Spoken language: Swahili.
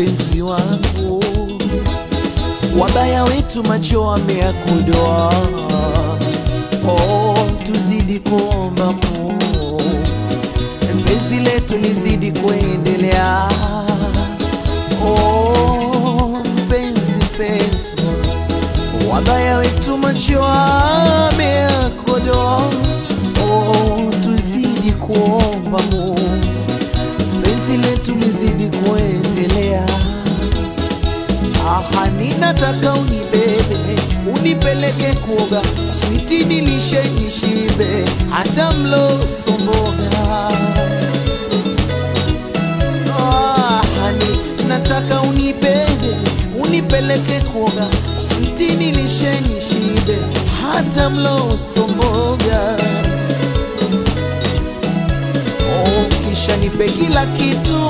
mpenzi wangu, wabaya wetu macho wameyakodoa. Oh, tuzidi kuomba Mungu, penzi letu lizidi kuendelea. Oh, penzi, wabaya wetu macho wameyakodoa. Oh, tuzidi kuomba Mungu, penzi letu lizidi kuendelea. Aha, ninataka unibebe, unipeleke kuoga, switi nilishe nishibe, hata mlo somboga. Aha, ninataka unibebe, unipeleke kuoga, switi nilishe nishibe, hata mlo somboga. Oh, kisha nipe kila kitu